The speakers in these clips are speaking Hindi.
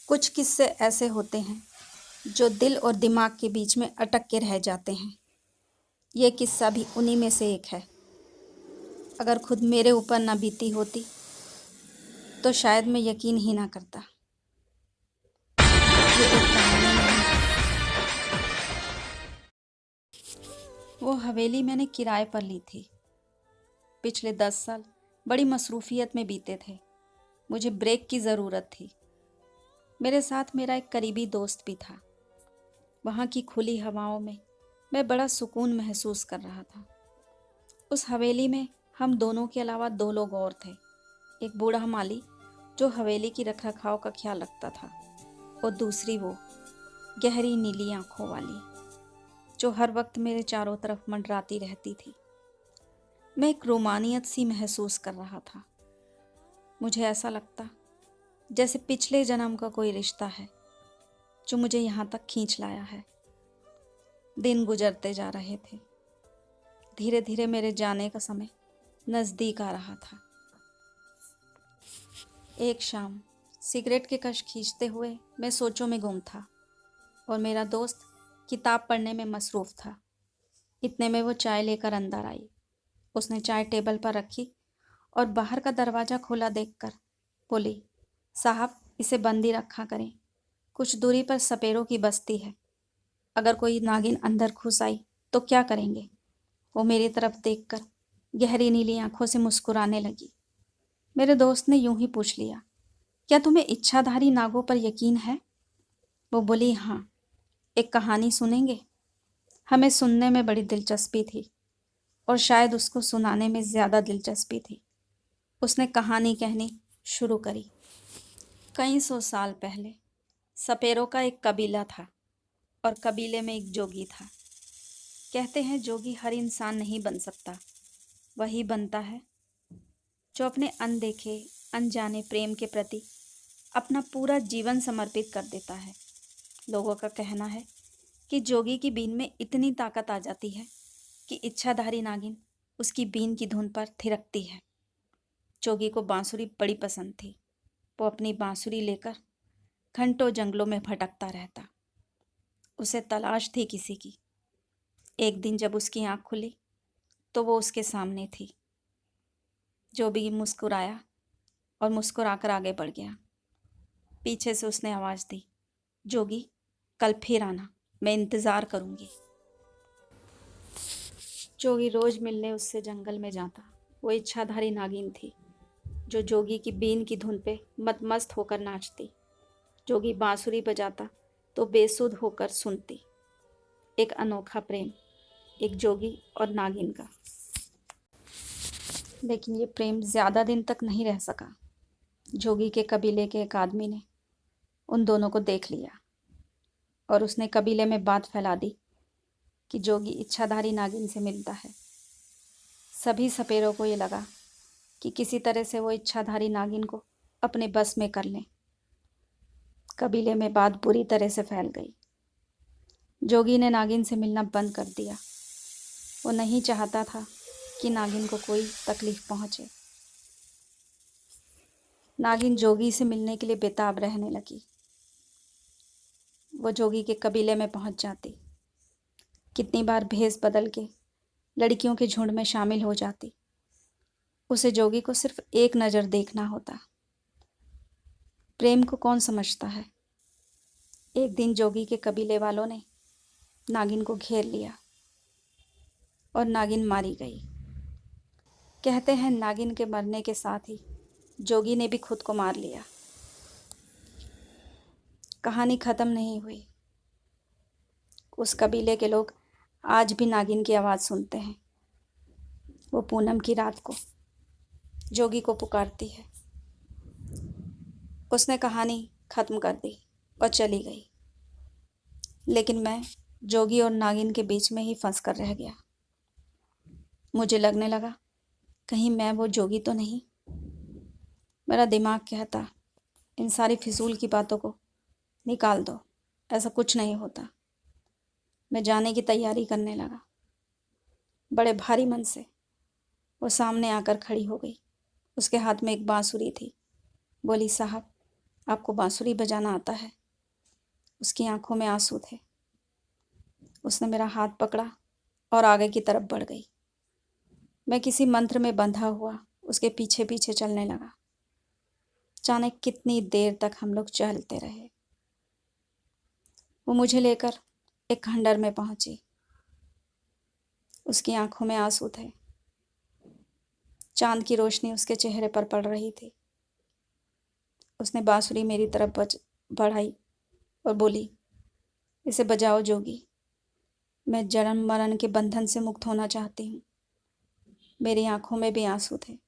कुछ किस्से ऐसे होते हैं जो दिल और दिमाग के बीच में अटक के रह जाते हैं। ये किस्सा भी उन्हीं में से एक है। अगर खुद मेरे ऊपर ना बीती होती तो शायद मैं यकीन ही ना करता। ये एक कहानी नहीं, वो हवेली मैंने किराए पर ली थी। पिछले 10 साल बड़ी मसरूफियत में बीते थे। मुझे ब्रेक की ज़रूरत थी। मेरे साथ मेरा एक करीबी दोस्त भी था। वहाँ की खुली हवाओं में मैं बड़ा सुकून महसूस कर रहा था। उस हवेली में हम दोनों के अलावा 2 लोग और थे। एक बूढ़ा माली जो हवेली की रखरखाव का ख्याल रखता था, और दूसरी वो गहरी नीली आंखों वाली जो हर वक्त मेरे चारों तरफ मंडराती रहती थी। मैं एक रोमानियत सी महसूस कर रहा था। मुझे ऐसा लगता जैसे पिछले जन्म का कोई रिश्ता है जो मुझे यहाँ तक खींच लाया है। दिन गुजरते जा रहे थे। धीरे धीरे मेरे जाने का समय नज़दीक आ रहा था। एक शाम सिगरेट के कश खींचते हुए मैं सोचों में गुम था और मेरा दोस्त किताब पढ़ने में मसरूफ़ था। इतने में वो चाय लेकर अंदर आई। उसने चाय टेबल पर रखी और बाहर का दरवाज़ा खुला देखकर बोली, साहब इसे बंद ही रखा करें, कुछ दूरी पर सपेरों की बस्ती है, अगर कोई नागिन अंदर घुस आई तो क्या करेंगे। वो मेरी तरफ देखकर गहरी नीली आंखों से मुस्कुराने लगी। मेरे दोस्त ने यूं ही पूछ लिया, क्या तुम्हें इच्छाधारी नागों पर यकीन है? वो बोली, हाँ। एक कहानी सुनेंगे? हमें सुनने में बड़ी दिलचस्पी थी और शायद उसको सुनाने में ज़्यादा दिलचस्पी थी। उसने कहानी कहनी शुरू करी। कई 100 साल पहले सपेरों का एक कबीला था और कबीले में एक जोगी था। कहते हैं जोगी हर इंसान नहीं बन सकता, वही बनता है जो अपने अनदेखे अनजाने प्रेम के प्रति अपना पूरा जीवन समर्पित कर देता है। लोगों का कहना है कि जोगी की बीन में इतनी ताकत आ जाती है कि इच्छाधारी नागिन उसकी बीन की धुन पर थिरकती है। जोगी को बांसुरी बड़ी पसंद थी। वो अपनी बांसुरी लेकर घंटों जंगलों में भटकता रहता। उसे तलाश थी किसी की। एक दिन जब उसकी आंख खुली तो वो उसके सामने थी। जोगी मुस्कुराया और मुस्कुराकर आगे बढ़ गया। पीछे से उसने आवाज़ दी, जोगी कल फिर आना, मैं इंतज़ार करूँगी। जोगी रोज़ मिलने उससे जंगल में जाता। वो इच्छाधारी नागिन थी जो जोगी की बीन की धुन पे मदमस्त होकर नाचती। जोगी बांसुरी बजाता तो बेसुध होकर सुनती। एक अनोखा प्रेम, एक जोगी और नागिन का। लेकिन ये प्रेम ज़्यादा दिन तक नहीं रह सका। जोगी के कबीले के एक आदमी ने उन दोनों को देख लिया और उसने कबीले में बात फैला दी कि जोगी इच्छाधारी नागिन से मिलता है। सभी सपेरों को ये लगा कि किसी तरह से वो इच्छाधारी नागिन को अपने बस में कर लें। कबीले में बात बुरी तरह से फैल गई। जोगी ने नागिन से मिलना बंद कर दिया। वो नहीं चाहता था कि नागिन को कोई तकलीफ पहुंचे। नागिन जोगी से मिलने के लिए बेताब रहने लगी। वो जोगी के कबीले में पहुंच जाती। कितनी बार भेष बदल के लड़कियों के झुंड में शामिल हो जाती। उसे जोगी को सिर्फ एक नज़र देखना होता। प्रेम को कौन समझता है। एक दिन जोगी के कबीले वालों ने नागिन को घेर लिया और नागिन मारी गई। कहते हैं नागिन के मरने के साथ ही जोगी ने भी खुद को मार लिया। कहानी ख़त्म नहीं हुई। उस कबीले के लोग आज भी नागिन की आवाज़ सुनते हैं। वो पूनम की रात को जोगी को पुकारती है। उसने कहानी ख़त्म कर दी और चली गई। लेकिन मैं जोगी और नागिन के बीच में ही फंस कर रह गया। मुझे लगने लगा कहीं मैं वो जोगी तो नहीं। मेरा दिमाग कहता, इन सारी फिजूल की बातों को निकाल दो, ऐसा कुछ नहीं होता। मैं जाने की तैयारी करने लगा। बड़े भारी मन से वो सामने आकर खड़ी हो गई। उसके हाथ में एक बांसुरी थी। बोली, साहब आपको बांसुरी बजाना आता है? उसकी आंखों में आंसू थे। उसने मेरा हाथ पकड़ा और आगे की तरफ बढ़ गई। मैं किसी मंत्र में बंधा हुआ उसके पीछे पीछे चलने लगा। जाने कितनी देर तक हम लोग चलते रहे। वो मुझे लेकर एक खंडर में पहुंची। उसकी आंखों में आंसू थे। चांद की रोशनी उसके चेहरे पर पड़ रही थी। उसने बांसुरी मेरी तरफ बढ़ाई और बोली, इसे बजाओ जोगी। मैं जन्म मरण के बंधन से मुक्त होना चाहती हूँ। मेरी आंखों में भी आंसू थे।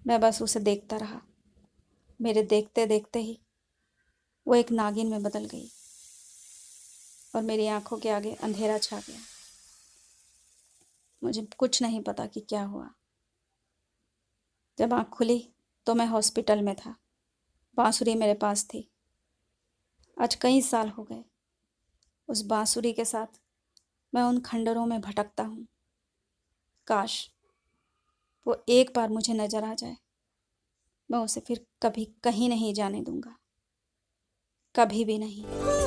मैं बस उसे देखता रहा। मेरे देखते देखते ही वो एक नागिन में बदल गई और मेरी आंखों के आगे अंधेरा छा गया। मुझे कुछ नहीं पता कि क्या हुआ। जब आँख खुली तो मैं हॉस्पिटल में था। बांसुरी मेरे पास थी। आज कई साल हो गए। उस बांसुरी के साथ मैं उन खंडरों में भटकता हूँ। काश वो एक बार मुझे नजर आ जाए। मैं उसे फिर कभी कहीं नहीं जाने दूंगा, कभी भी नहीं।